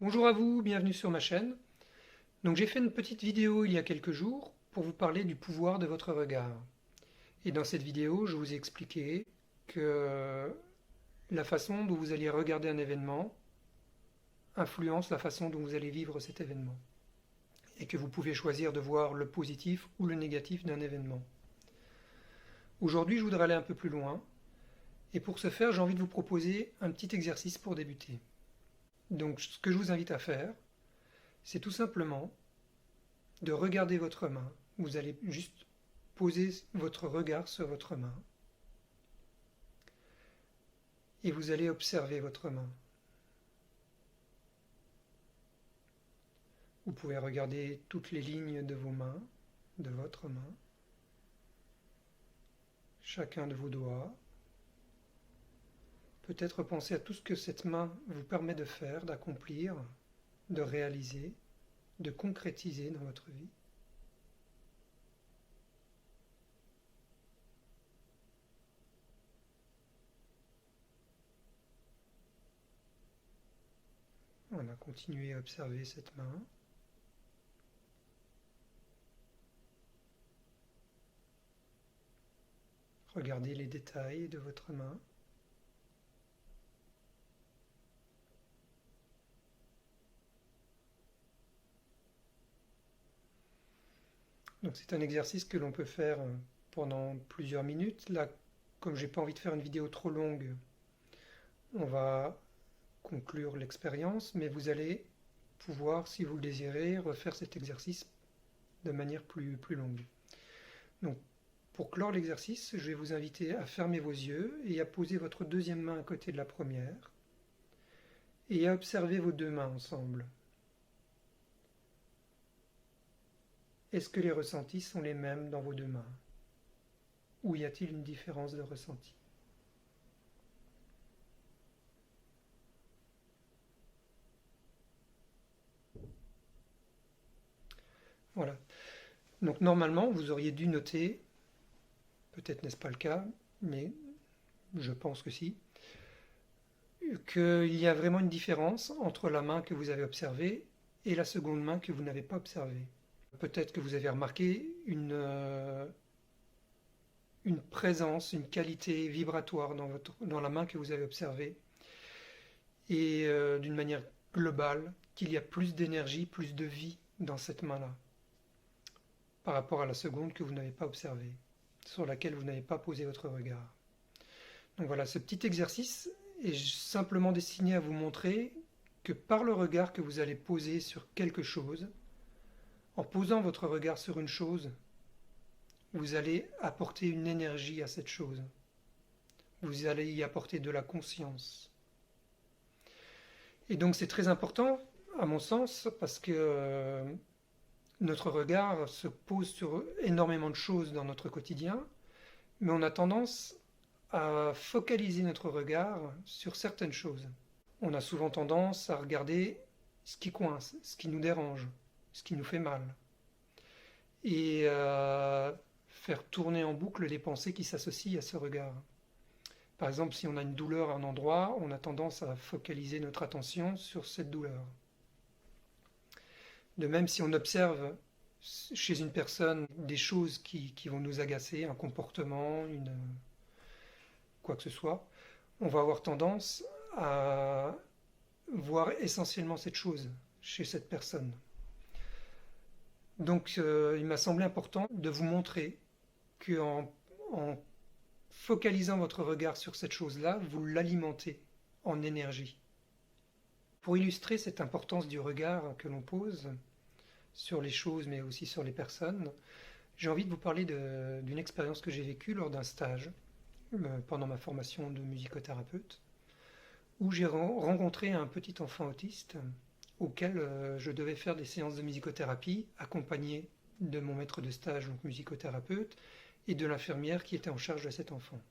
Bonjour à vous, bienvenue sur ma chaîne. Donc j'ai fait une petite vidéo il y a quelques jours pour vous parler du pouvoir de votre regard. Et dans cette vidéo, je vous ai expliqué que la façon dont vous allez regarder un événement influence la façon dont vous allez vivre cet événement. Et que vous pouvez choisir de voir le positif ou le négatif d'un événement. Aujourd'hui, je voudrais aller un peu plus loin. Et pour ce faire, j'ai envie de vous proposer un petit exercice pour débuter. Donc ce que je vous invite à faire, c'est tout simplement de regarder votre main. Vous allez juste poser votre regard sur votre main et vous allez observer votre main. Vous pouvez regarder toutes les lignes de vos mains, de votre main, chacun de vos doigts. Peut-être penser à tout ce que cette main vous permet de faire, d'accomplir, de réaliser, de concrétiser dans votre vie. Voilà, continuez à observer cette main. Regardez les détails de votre main. Donc c'est un exercice que l'on peut faire pendant plusieurs minutes. Là, comme j'ai pas envie de faire une vidéo trop longue, on va conclure l'expérience, mais vous allez pouvoir, si vous le désirez, refaire cet exercice de manière plus longue. Donc, pour clore l'exercice, je vais vous inviter à fermer vos yeux et à poser votre deuxième main à côté de la première et à observer vos deux mains ensemble. Est-ce que les ressentis sont les mêmes dans vos deux mains? Ou y a-t-il une différence de ressenti? Voilà. Donc normalement, vous auriez dû noter, peut-être n'est-ce pas le cas, mais je pense que si, qu'il y a vraiment une différence entre la main que vous avez observée et la seconde main que vous n'avez pas observée. Peut-être que vous avez remarqué une présence, une qualité vibratoire dans la main que vous avez observée, et d'une manière globale, qu'il y a plus d'énergie, plus de vie dans cette main-là, par rapport à la seconde que vous n'avez pas observée, sur laquelle vous n'avez pas posé votre regard. Donc voilà, ce petit exercice est simplement destiné à vous montrer que par le regard que vous allez poser sur quelque chose, en posant votre regard sur une chose, vous allez apporter une énergie à cette chose. Vous allez y apporter de la conscience. Et donc c'est très important, à mon sens, parce que notre regard se pose sur énormément de choses dans notre quotidien, mais on a tendance à focaliser notre regard sur certaines choses. On a souvent tendance à regarder ce qui coince, ce qui nous dérange, ce qui nous fait mal, et faire tourner en boucle les pensées qui s'associent à ce regard. Par exemple, si on a une douleur à un endroit, on a tendance à focaliser notre attention sur cette douleur. De même, si on observe chez une personne des choses qui vont nous agacer, un comportement, quoi que ce soit, on va avoir tendance à voir essentiellement cette chose chez cette personne. Donc il m'a semblé important de vous montrer qu'en en focalisant votre regard sur cette chose-là, vous l'alimentez en énergie. Pour illustrer cette importance du regard que l'on pose sur les choses mais aussi sur les personnes, j'ai envie de vous parler d'une expérience que j'ai vécue lors d'un stage pendant ma formation de musicothérapeute, où j'ai rencontré un petit enfant autiste auquel je devais faire des séances de musicothérapie accompagné de mon maître de stage, donc musicothérapeute, et de l'infirmière qui était en charge de cet enfant.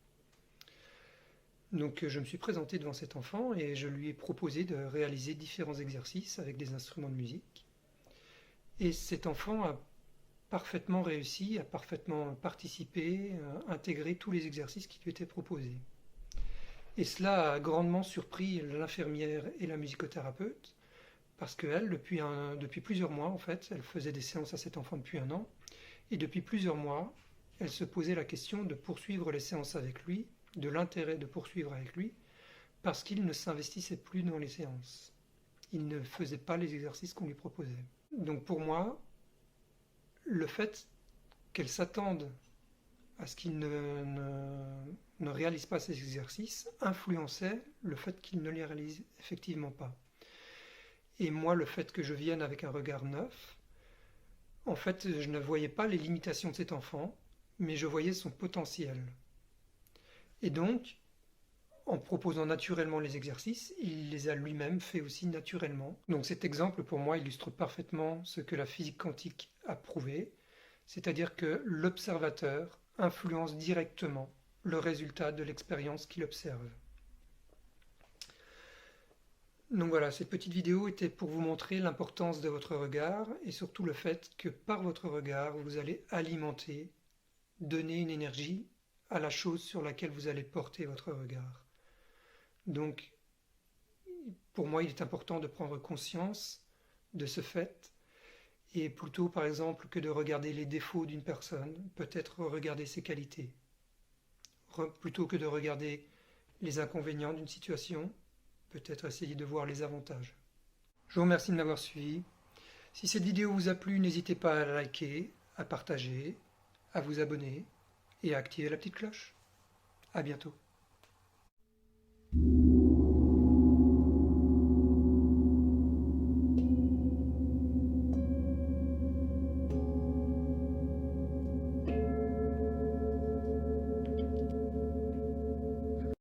Donc je me suis présenté devant cet enfant et je lui ai proposé de réaliser différents exercices avec des instruments de musique. Et cet enfant a parfaitement réussi, a parfaitement participé, intégré tous les exercices qui lui étaient proposés. Et cela a grandement surpris l'infirmière et la musicothérapeute, parce qu'elle, depuis plusieurs mois en fait, elle faisait des séances à cet enfant depuis 1 an, et depuis plusieurs mois, elle se posait la question de poursuivre les séances avec lui, de l'intérêt de poursuivre avec lui, parce qu'il ne s'investissait plus dans les séances. Il ne faisait pas les exercices qu'on lui proposait. Donc pour moi, le fait qu'elle s'attende à ce qu'il ne réalise pas ces exercices influençait le fait qu'il ne les réalise effectivement pas. Et moi, le fait que je vienne avec un regard neuf, en fait, je ne voyais pas les limitations de cet enfant, mais je voyais son potentiel. Et donc, en proposant naturellement les exercices, il les a lui-même fait aussi naturellement. Donc cet exemple, pour moi, illustre parfaitement ce que la physique quantique a prouvé, c'est-à-dire que l'observateur influence directement le résultat de l'expérience qu'il observe. Donc voilà, cette petite vidéo était pour vous montrer l'importance de votre regard et surtout le fait que par votre regard, vous allez alimenter, donner une énergie à la chose sur laquelle vous allez porter votre regard. Donc, pour moi, il est important de prendre conscience de ce fait et plutôt, par exemple, que de regarder les défauts d'une personne, peut-être regarder ses qualités. Plutôt que de regarder les inconvénients d'une situation, peut-être essayer de voir les avantages. Je vous remercie de m'avoir suivi. Si cette vidéo vous a plu, n'hésitez pas à la liker, à partager, à vous abonner et à activer la petite cloche. À bientôt.